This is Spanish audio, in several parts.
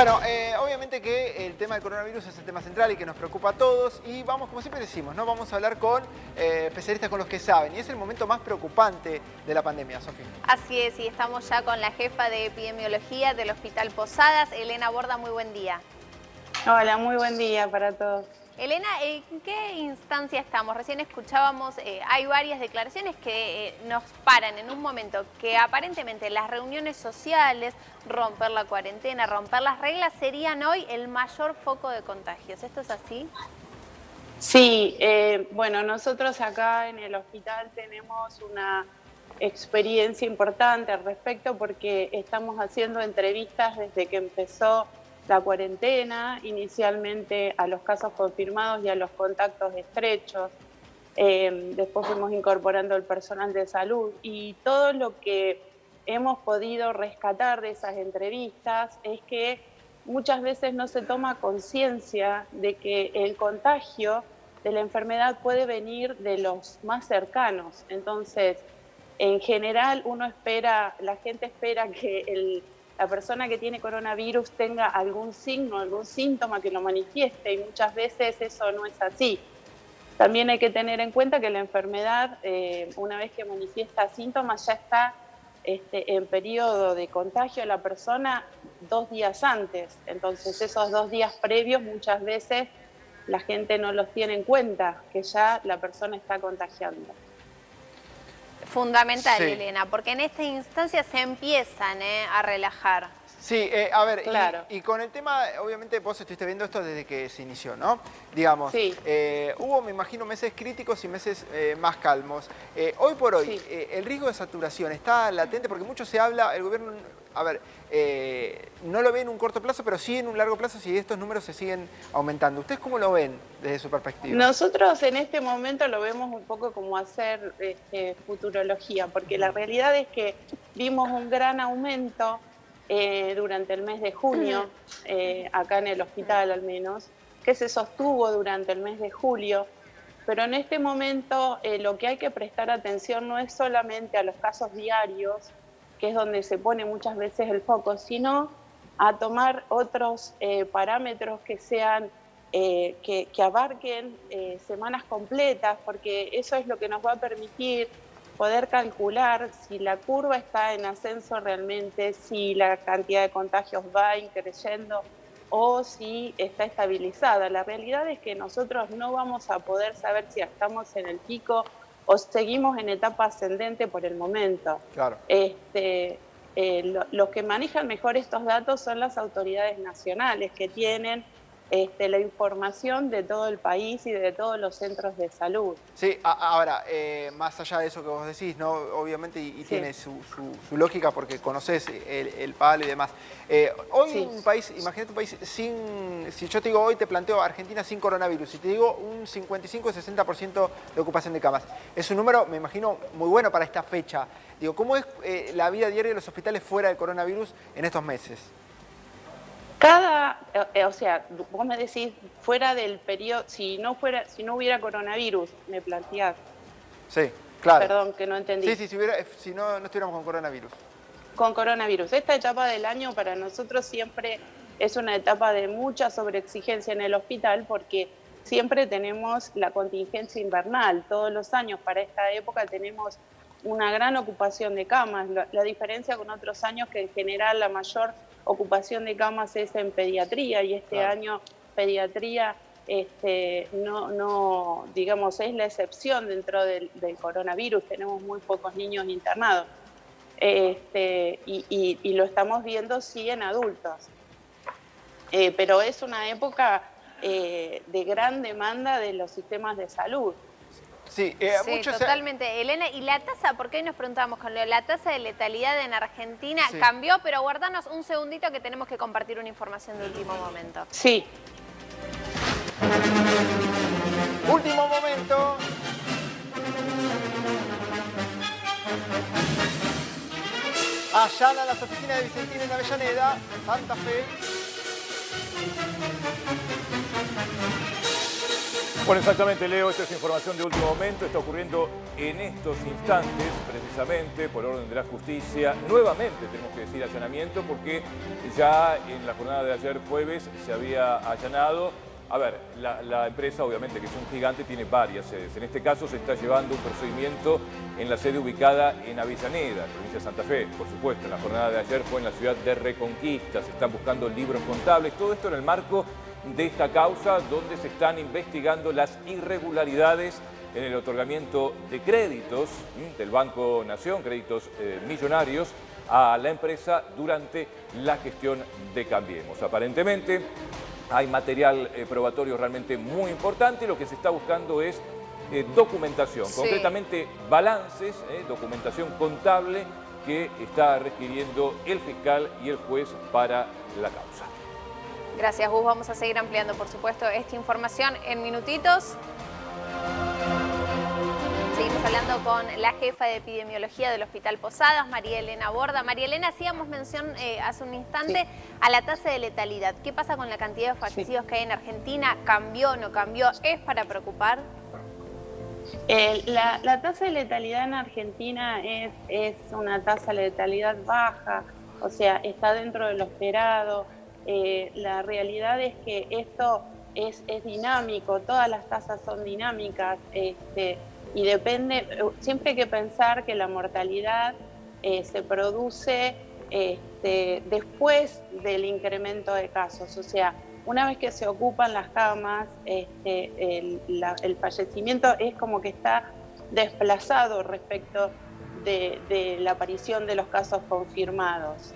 Bueno, obviamente que el tema del coronavirus es el tema central y que nos preocupa a todos. Y vamos, como siempre decimos, ¿no? Vamos a hablar con especialistas, con los que saben. Y es el momento más preocupante de la pandemia, Sofía. Así es, y estamos ya con la jefa de epidemiología del Hospital Posadas, Elena Borda. Muy buen día. Hola, muy buen día para todos. Elena, ¿en qué instancia estamos? Recién escuchábamos, hay varias declaraciones que nos paran en un momento que aparentemente las reuniones sociales, romper la cuarentena, romper las reglas serían hoy el mayor foco de contagios. ¿Esto es así? Sí, bueno, nosotros acá en el hospital tenemos una experiencia importante al respecto porque estamos haciendo entrevistas desde que empezó la cuarentena, inicialmente a los casos confirmados y a los contactos estrechos. Después fuimos incorporando el personal de salud y todo lo que hemos podido rescatar de esas entrevistas es que muchas veces no se toma conciencia de que el contagio de la enfermedad puede venir de los más cercanos. Entonces, en general la gente espera que la persona que tiene coronavirus tenga algún signo, algún síntoma que lo manifieste y muchas veces eso no es así. También hay que tener en cuenta que la enfermedad, una vez que manifiesta síntomas, ya está en periodo de contagio de la persona 2 días antes. Entonces esos 2 días previos muchas veces la gente no los tiene en cuenta, que ya la persona está contagiando. Fundamental, sí. Sí. Elena, porque en esta instancia se empiezan a relajar. Sí, a ver, Claro. y con el tema, obviamente vos estuviste viendo esto desde que se inició, ¿no? Digamos, Sí. hubo, me imagino, meses críticos y meses más calmos. Hoy por hoy, Sí. el riesgo de saturación está latente porque mucho se habla, el gobierno, a ver, no lo ve en un corto plazo, pero sí en un largo plazo si estos números se siguen aumentando. ¿Ustedes cómo lo ven desde su perspectiva? Nosotros en este momento lo vemos un poco como hacer futurología, porque la realidad es que vimos un gran aumento durante el mes de junio, acá en el hospital al menos, que se sostuvo durante el mes de julio, pero en este momento lo que hay que prestar atención no es solamente a los casos diarios, que es donde se pone muchas veces el foco, sino a tomar otros parámetros que sean que abarquen semanas completas, porque eso es lo que nos va a permitir poder calcular si la curva está en ascenso realmente, si la cantidad de contagios va increyendo o si está estabilizada. La realidad es que nosotros no vamos a poder saber si estamos en el pico o seguimos en etapa ascendente por el momento. Claro. Los que manejan mejor estos datos son las autoridades nacionales que tienen la información de todo el país y de todos los centros de salud. Sí, ahora, más allá de eso que vos decís, ¿no? Obviamente, y Sí. tiene su lógica porque conocés el palo y demás. Hoy Sí. un país, imagínate un país sin, si yo te digo hoy, te planteo Argentina sin coronavirus, y te digo un 55-60% de ocupación de camas. Es un número, me imagino, muy bueno para esta fecha. Digo, ¿cómo es la vida diaria de los hospitales fuera del coronavirus en estos meses? O sea, vos me decís, fuera del periodo, si no hubiera coronavirus, me planteás. Sí, claro. Perdón, que no entendí. Sí, si no estuviéramos con coronavirus. Con coronavirus. Esta etapa del año para nosotros siempre es una etapa de mucha sobreexigencia en el hospital porque siempre tenemos la contingencia invernal. Todos los años para esta época tenemos una gran ocupación de camas. La diferencia con otros años que en general la mayor ocupación de camas es en pediatría y este Claro. año pediatría no digamos, es la excepción dentro del coronavirus. Tenemos muy pocos niños internados. Y lo estamos viendo sí en adultos. Pero es una época de gran demanda de los sistemas de salud. Sí, Sí, totalmente. Elena, ¿y la tasa? Porque hoy nos preguntamos con la tasa de letalidad en Argentina Sí. cambió, pero guardanos un segundito que tenemos que compartir una información de último momento. Sí. Último momento. Allanan las oficinas de Vicentín en Avellaneda, Santa Fe. Bueno, exactamente, Leo, esta es información de último momento. Está ocurriendo en estos instantes, precisamente, por orden de la justicia. Nuevamente, tenemos que decir allanamiento, porque ya en la jornada de ayer jueves se había allanado. A ver, la empresa, obviamente, que es un gigante, tiene varias sedes. En este caso se está llevando un procedimiento en la sede ubicada en Avellaneda, provincia de Santa Fe. Por supuesto, en la jornada de ayer fue en la ciudad de Reconquista. Se están buscando libros contables. Todo esto en el marco de esta causa, donde se están investigando las irregularidades en el otorgamiento de créditos del Banco Nación, créditos millonarios, a la empresa durante la gestión de Cambiemos. Aparentemente hay material probatorio realmente muy importante y lo que se está buscando es documentación, concretamente balances, documentación contable que está requiriendo el fiscal y el juez para la causa. Gracias, Gus. Vamos a seguir ampliando, por supuesto, esta información en minutitos. Seguimos hablando con la jefa de epidemiología del Hospital Posadas, María Elena Borda. María Elena, hacíamos mención hace un instante a la tasa de letalidad. ¿Qué pasa con la cantidad de fallecidos que hay en Argentina? ¿Cambió, no cambió? ¿Es para preocupar? La tasa de letalidad en Argentina es una tasa de letalidad baja, o sea, está dentro de lo esperado. La realidad es que esto es dinámico, todas las tasas son dinámicas y depende, siempre hay que pensar que la mortalidad se produce después del incremento de casos, o sea, una vez que se ocupan las camas, el fallecimiento es como que está desplazado respecto de la aparición de los casos confirmados.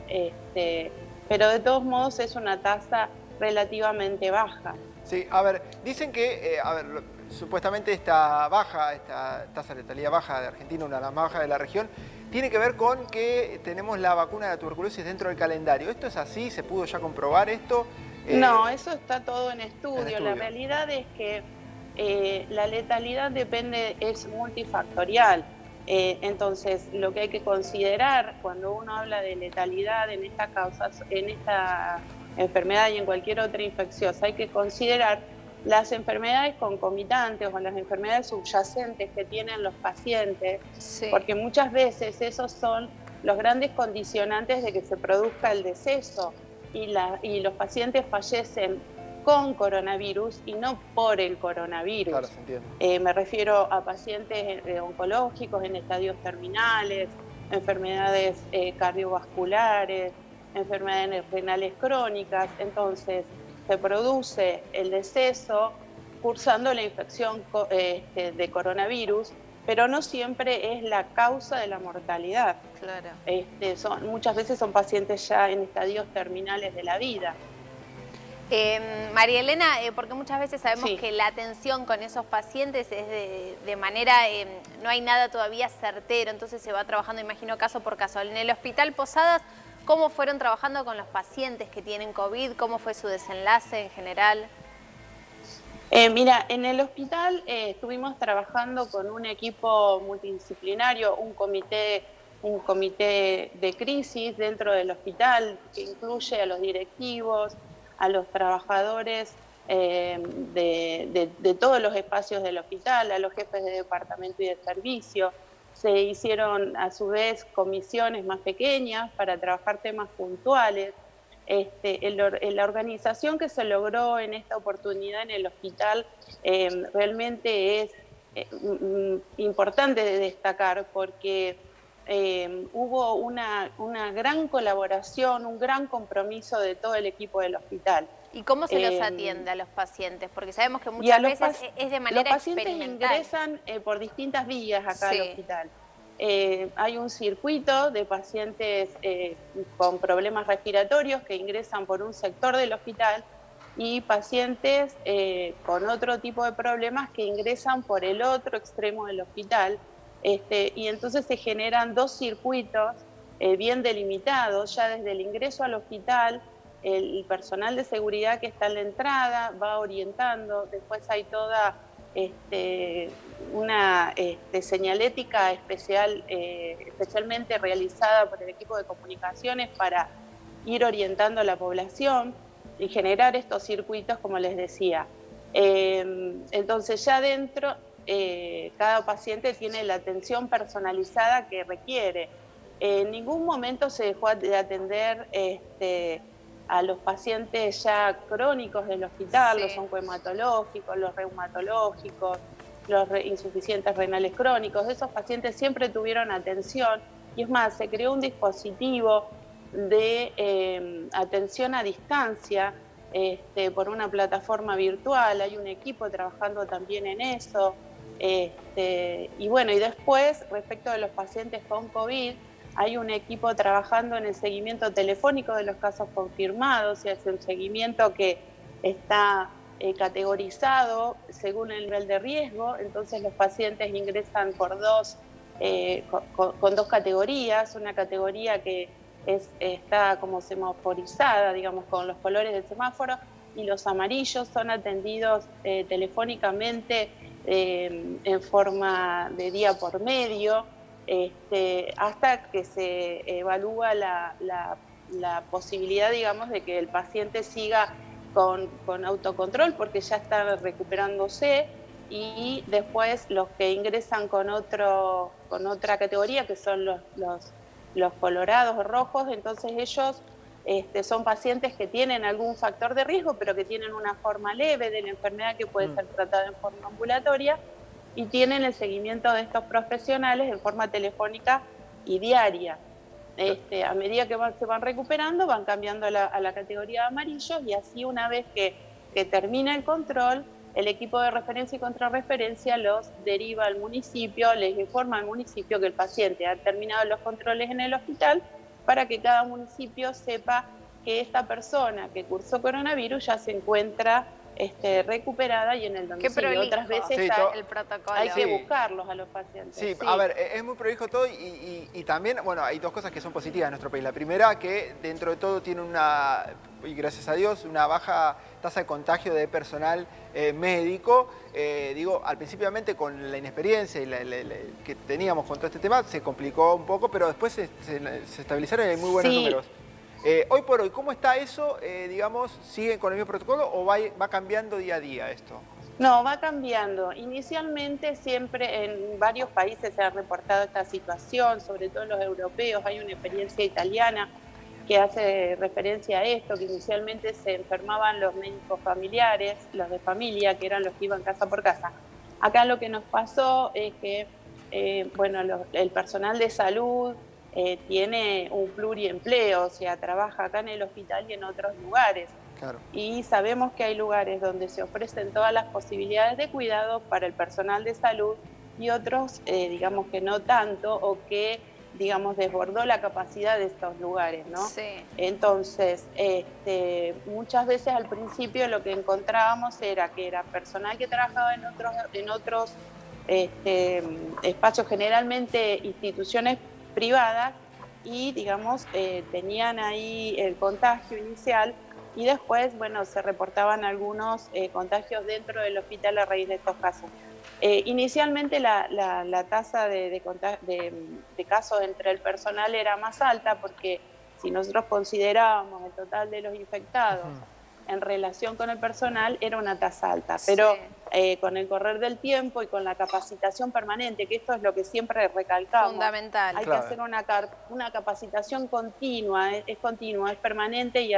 Pero de todos modos es una tasa relativamente baja. Sí, a ver, dicen que, supuestamente esta tasa de letalidad baja de Argentina, una de las más bajas de la región, tiene que ver con que tenemos la vacuna de la tuberculosis dentro del calendario. ¿Esto es así? ¿Se pudo ya comprobar esto? No, eso está todo en estudio. La realidad es que la letalidad es multifactorial. Entonces, lo que hay que considerar cuando uno habla de letalidad en esta enfermedad y en cualquier otra infecciosa, hay que considerar las enfermedades concomitantes o las enfermedades subyacentes que tienen los pacientes, porque muchas veces esos son los grandes condicionantes de que se produzca el deceso y los pacientes fallecen con coronavirus y no por el coronavirus. Claro, se entiende. Me refiero a pacientes oncológicos en estadios terminales, enfermedades cardiovasculares, enfermedades renales crónicas. Entonces, se produce el deceso cursando la infección de coronavirus, pero no siempre es la causa de la mortalidad. Claro. Muchas veces son pacientes ya en estadios terminales de la vida. María Elena, porque muchas veces sabemos que la atención con esos pacientes es de manera, no hay nada todavía certero, entonces se va trabajando, imagino, caso por caso. En el Hospital Posadas, ¿cómo fueron trabajando con los pacientes que tienen COVID? ¿Cómo fue su desenlace en general? Mira, en el hospital estuvimos trabajando con un equipo multidisciplinario, un comité de crisis dentro del hospital que incluye a los directivos, a los trabajadores de todos los espacios del hospital, a los jefes de departamento y de servicio. Se hicieron a su vez comisiones más pequeñas para trabajar temas puntuales. La organización que se logró en esta oportunidad en el hospital realmente es importante de destacar porque hubo una gran colaboración, un gran compromiso de todo el equipo del hospital. ¿Y cómo se los atiende a los pacientes? Porque sabemos que muchas veces es de manera experimental. Los pacientes ingresan por distintas vías acá al hospital. Hay un circuito de pacientes con problemas respiratorios que ingresan por un sector del hospital y pacientes con otro tipo de problemas que ingresan por el otro extremo del hospital. Y entonces se generan dos circuitos bien delimitados. Ya desde el ingreso al hospital, el personal de seguridad que está en la entrada va orientando. Después hay toda una señalética especial, especialmente realizada por el equipo de comunicaciones para ir orientando a la población y generar estos circuitos, como les decía. Entonces ya dentro, cada paciente tiene la atención personalizada que requiere. En ningún momento se dejó de atender a los pacientes ya crónicos del hospital, los oncohematológicos, los reumatológicos, los insuficientes renales crónicos. Esos pacientes siempre tuvieron atención, y es más, se creó un dispositivo de atención a distancia por una plataforma virtual. Hay un equipo trabajando también en eso. Y bueno, y después, respecto de los pacientes con COVID, hay un equipo trabajando en el seguimiento telefónico de los casos confirmados, y es un seguimiento que está categorizado según el nivel de riesgo. Entonces los pacientes ingresan por con dos categorías, una categoría que está como semaforizada, digamos, con los colores del semáforo, y los amarillos son atendidos telefónicamente en forma de día por medio, hasta que se evalúa la posibilidad, digamos, de que el paciente siga con autocontrol porque ya está recuperándose, y después los que ingresan con otra categoría, que son los colorados o rojos. Entonces ellos son pacientes que tienen algún factor de riesgo, pero que tienen una forma leve de la enfermedad que puede ser tratada en forma ambulatoria, y tienen el seguimiento de estos profesionales en forma telefónica y diaria. A medida que se van recuperando, van cambiando a la categoría de amarillos, y así, una vez que termina el control, el equipo de referencia y contrarreferencia los deriva al municipio, les informa al municipio que el paciente ha terminado los controles en el hospital, para que cada municipio sepa que esta persona que cursó coronavirus ya se encuentra recuperada y en el domicilio. Qué prolijo. Otras veces el protocolo. hay que buscarlos a los pacientes. Sí, a ver, es muy prolijo todo, y también, bueno, hay dos cosas que son positivas en nuestro país. La primera, que dentro de todo tiene y gracias a Dios, una baja tasa de contagio de personal médico. Digo, al principio con la inexperiencia y que teníamos con todo este tema, se complicó un poco, pero después se estabilizaron y hay muy buenos números. Hoy por hoy, ¿cómo está eso? Digamos, ¿siguen con el mismo protocolo o va cambiando día a día esto? No, va cambiando. Inicialmente siempre en varios países se ha reportado esta situación, sobre todo en los europeos. Hay una experiencia italiana que hace referencia a esto, que inicialmente se enfermaban los médicos familiares, los de familia, que eran los que iban casa por casa. Acá lo que nos pasó es que el personal de salud tiene un pluriempleo, o sea, trabaja acá en el hospital y en otros lugares. Claro. Y sabemos que hay lugares donde se ofrecen todas las posibilidades de cuidado para el personal de salud, y otros, digamos, que no tanto, o que, digamos, desbordó la capacidad de estos lugares, ¿no? Sí. Entonces, muchas veces al principio lo que encontrábamos era que era personal que trabajaba en otros espacios, generalmente instituciones privadas, y, digamos, tenían ahí el contagio inicial, y después, se reportaban algunos contagios dentro del hospital a raíz de estos casos. Inicialmente la tasa de casos entre el personal era más alta, porque si nosotros considerábamos el total de los infectados en relación con el personal, era una tasa alta. Pero con el correr del tiempo y con la capacitación permanente, que esto es lo que siempre recalcamos, fundamental. hay que hacer una capacitación continua, es continua, es permanente, y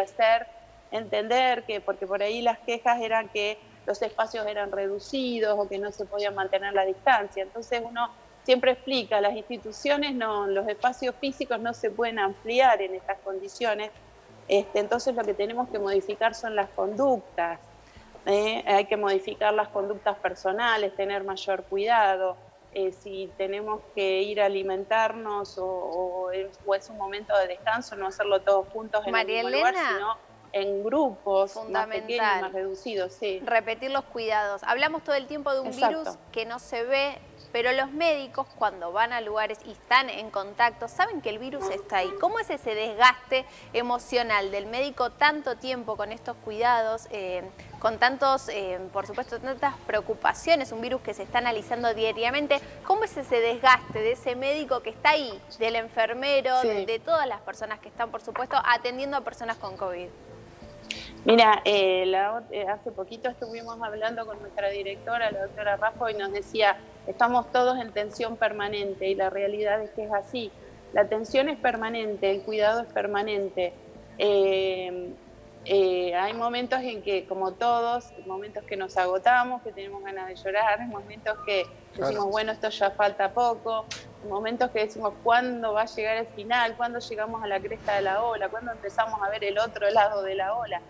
entender que, porque por ahí las quejas eran que los espacios eran reducidos o que no se podía mantener la distancia. Entonces uno siempre explica, las instituciones los espacios físicos no se pueden ampliar en estas condiciones. Entonces lo que tenemos que modificar son las conductas. Hay que modificar las conductas personales, tener mayor cuidado. Si tenemos que ir a alimentarnos o es un momento de descanso, no hacerlo todos juntos en el mismo lugar, sino en grupos más pequeños, más reducidos. Sí. Repetir los cuidados. Hablamos todo el tiempo de un virus que no se ve, pero los médicos, cuando van a lugares y están en contacto, saben que el virus está ahí. ¿Cómo es ese desgaste emocional del médico tanto tiempo con estos cuidados, con tantos, por supuesto, tantas preocupaciones, un virus que se está analizando diariamente? ¿Cómo es ese desgaste de ese médico que está ahí, del enfermero, de todas las personas que están, por supuesto, atendiendo a personas con COVID? Mira, hace poquito estuvimos hablando con nuestra directora, la doctora Raffo, y nos decía, estamos todos en tensión permanente, y la realidad es que es así. La tensión es permanente, el cuidado es permanente. Hay momentos en que, como todos, momentos que nos agotamos, que tenemos ganas de llorar, momentos que decimos, bueno, esto ya falta poco, momentos que decimos, ¿cuándo va a llegar el final? ¿Cuándo llegamos a la cresta de la ola? ¿Cuándo empezamos a ver el otro lado de la ola?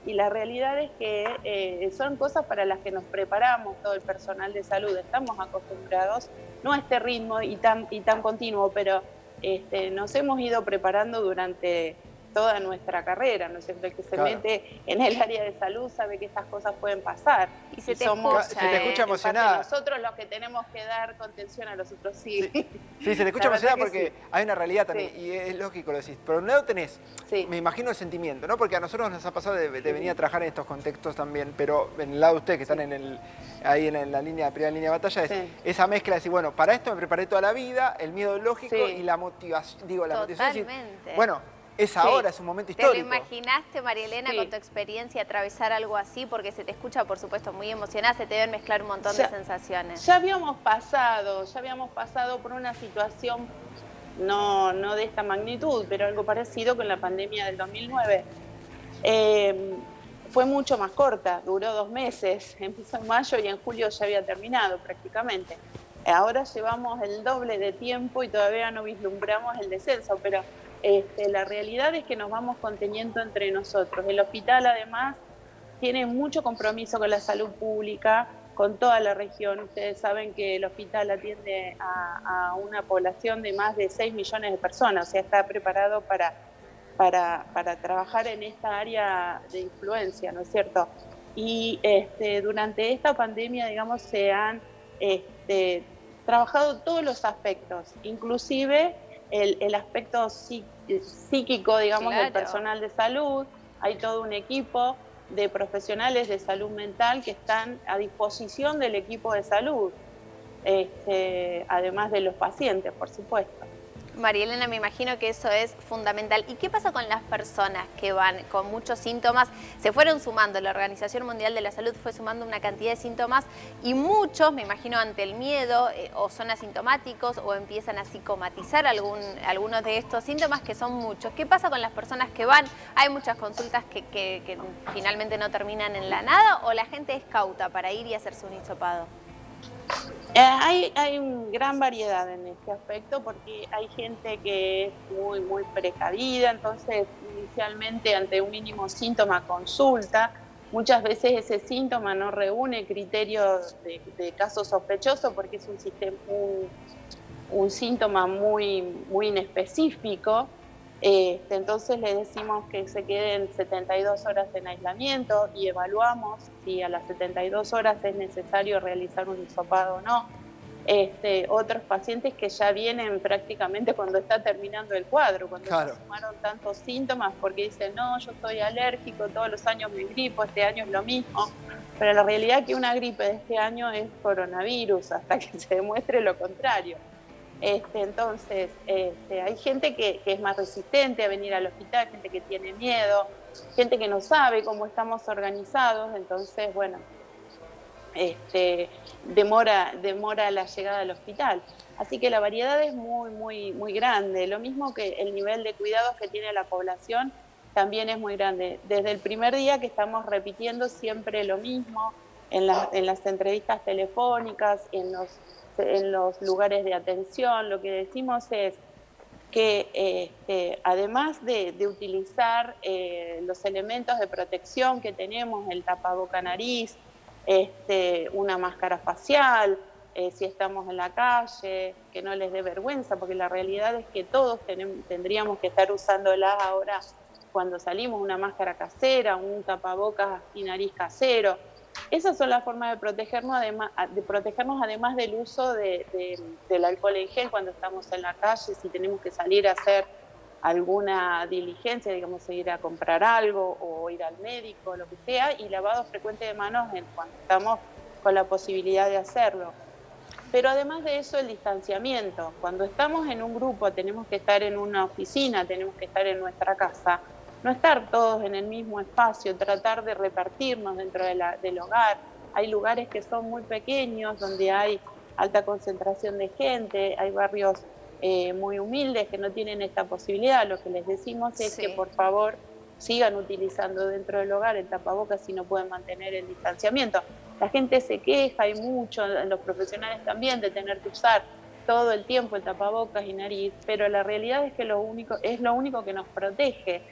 Y la realidad es que son cosas para las que nos preparamos todo el personal de salud. Estamos acostumbrados, no a este ritmo y tan continuo, pero nos hemos ido preparando durante toda nuestra carrera, ¿no es cierto? El que se mete en el área de salud sabe que estas cosas pueden pasar. Y se te escucha emocionada. Nosotros los que tenemos que dar contención a los otros, sí. Sí, se te escucha emocionada porque hay una realidad también, y es lógico lo decís. Por un lado tenés, me imagino el sentimiento, ¿no? Porque a nosotros nos ha pasado de venir a trabajar en estos contextos también, pero en el lado de ustedes que están ahí en la primera línea de batalla, es esa mezcla de decir, bueno, para esto me preparé toda la vida, el miedo lógico y la motivación, la motivación de decir, bueno, es ahora, es un momento histórico. ¿Te lo imaginaste, María Elena, con tu experiencia, atravesar algo así? Porque se te escucha, por supuesto, muy emocionada, se te deben mezclar un montón de sensaciones. Ya habíamos pasado por una situación, no de esta magnitud, pero algo parecido con la pandemia del 2009. Fue mucho más corta, duró 2 meses, empezó en mayo y en julio ya había terminado prácticamente. Ahora llevamos el doble de tiempo y todavía no vislumbramos el descenso, pero la realidad es que nos vamos conteniendo entre nosotros. El hospital, además, tiene mucho compromiso con la salud pública, con toda la región. Ustedes saben que el hospital atiende a una población de más de 6 millones de personas, o sea, está preparado para trabajar en esta área de influencia, ¿no es cierto? Y durante esta pandemia, digamos, se han trabajado todos los aspectos, inclusive el aspecto psíquico, digamos, del personal de salud. Hay todo un equipo de profesionales de salud mental que están a disposición del equipo de salud, además de los pacientes, por supuesto. María Elena, me imagino que eso es fundamental. ¿Y qué pasa con las personas que van con muchos síntomas? Se fueron sumando, la Organización Mundial de la Salud fue sumando una cantidad de síntomas y muchos, me imagino, ante el miedo o son asintomáticos o empiezan a psicomatizar algunos de estos síntomas, que son muchos. ¿Qué pasa con las personas que van? ¿Hay muchas consultas que finalmente no terminan en la nada o la gente es cauta para ir y hacerse un hisopado? Hay una gran variedad en este aspecto porque hay gente que es muy precavida, entonces inicialmente ante un mínimo síntoma consulta. Muchas veces ese síntoma no reúne criterios de caso sospechoso porque es un síntoma muy inespecífico. Entonces le decimos que se queden 72 horas en aislamiento y evaluamos si a las 72 horas es necesario realizar un hisopado o no. Otros pacientes que ya vienen prácticamente cuando está terminando el cuadro, cuando se sumaron tantos síntomas, porque dicen, no, yo soy alérgico, todos los años me gripo, este año es lo mismo. Pero la realidad es que una gripe de este año es coronavirus, hasta que se demuestre lo contrario. Entonces, hay gente que es más resistente a venir al hospital, gente que tiene miedo, gente que no sabe cómo estamos organizados, entonces, bueno, demora la llegada al hospital. Así que la variedad es muy grande. Lo mismo que el nivel de cuidados que tiene la población también es muy grande. Desde el primer día que estamos repitiendo siempre lo mismo, en las entrevistas telefónicas, en los lugares de atención, lo que decimos es que además de utilizar los elementos de protección que tenemos, el tapaboca nariz, una máscara facial, si estamos en la calle, que no les dé vergüenza, porque la realidad es que todos tendríamos que estar usándola ahora cuando salimos, una máscara casera, un tapabocas y nariz casero. Esas son las formas de protegernos además del uso del alcohol en gel cuando estamos en la calle, si tenemos que salir a hacer alguna diligencia, digamos, ir a comprar algo o ir al médico, lo que sea, y lavado frecuente de manos cuando estamos con la posibilidad de hacerlo. Pero además de eso, el distanciamiento. Cuando estamos en un grupo, tenemos que estar en una oficina, tenemos que estar en nuestra casa, no estar todos en el mismo espacio, tratar de repartirnos dentro del hogar. Hay lugares que son muy pequeños, donde hay alta concentración de gente, hay barrios muy humildes que no tienen esta posibilidad. Lo que les decimos es que por favor sigan utilizando dentro del hogar el tapabocas si no pueden mantener el distanciamiento. La gente se queja, hay mucho, los profesionales también, de tener que usar todo el tiempo el tapabocas y nariz, pero la realidad es que es lo único que nos protege.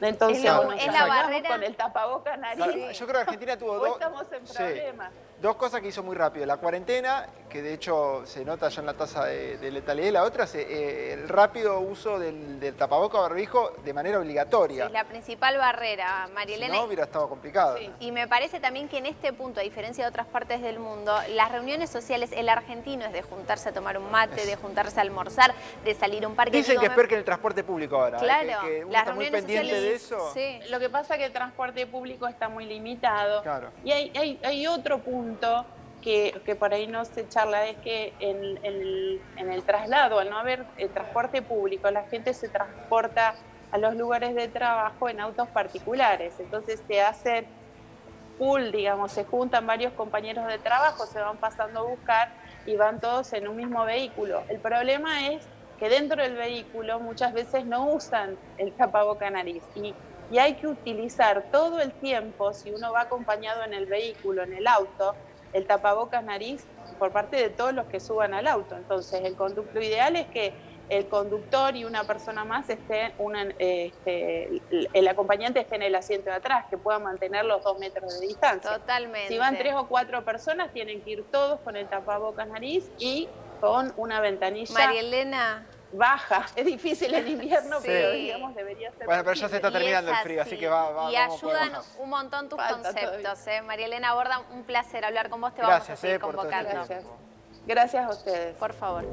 Entonces, es la barrera con el tapabocas nariz. Yo creo que Argentina tuvo estamos en problemas. Dos cosas que hizo muy rápido. La cuarentena, que de hecho se nota ya en la tasa de letalidad, y la otra es el rápido uso del tapaboca o barbijo de manera obligatoria. Sí, la principal barrera, Marielena. Si no, hubiera estado complicado. Sí. Y me parece también que en este punto, a diferencia de otras partes del mundo, las reuniones sociales, el argentino es de juntarse a tomar un mate, de juntarse a almorzar, de salir a un parque. Dicen que es peor que en el transporte público ahora. Claro, que uno las está muy reuniones pendiente sociales, de eso. Sí. Lo que pasa es que el transporte público está muy limitado. Claro. Y hay otro punto que por ahí no se charla, es que en el traslado, al no haber transporte público, la gente se transporta a los lugares de trabajo en autos particulares. Entonces se hacen pool, digamos, se juntan varios compañeros de trabajo, se van pasando a buscar y van todos en un mismo vehículo. El problema es que dentro del vehículo muchas veces no usan el tapaboca nariz y hay que utilizar todo el tiempo, si uno va acompañado en el vehículo, en el auto, el tapabocas nariz por parte de todos los que suban al auto. Entonces, lo ideal es que el conductor y una persona más el acompañante esté en el asiento de atrás, que pueda mantener los 2 metros de distancia. Totalmente. Si van 3 o 4 personas, tienen que ir todos con el tapabocas nariz y con una ventanilla Marielena. baja. Es difícil en invierno, Sí. pero digamos debería ser Bueno, pero ya se está Y terminando es el frío, así que Y vamos a poder ayudan bajar. un montón tus Falta conceptos. Marielena Borda, un placer hablar con vos. Te Gracias, vamos a seguir por todo este convocando. tiempo. Gracias a ustedes. Por favor.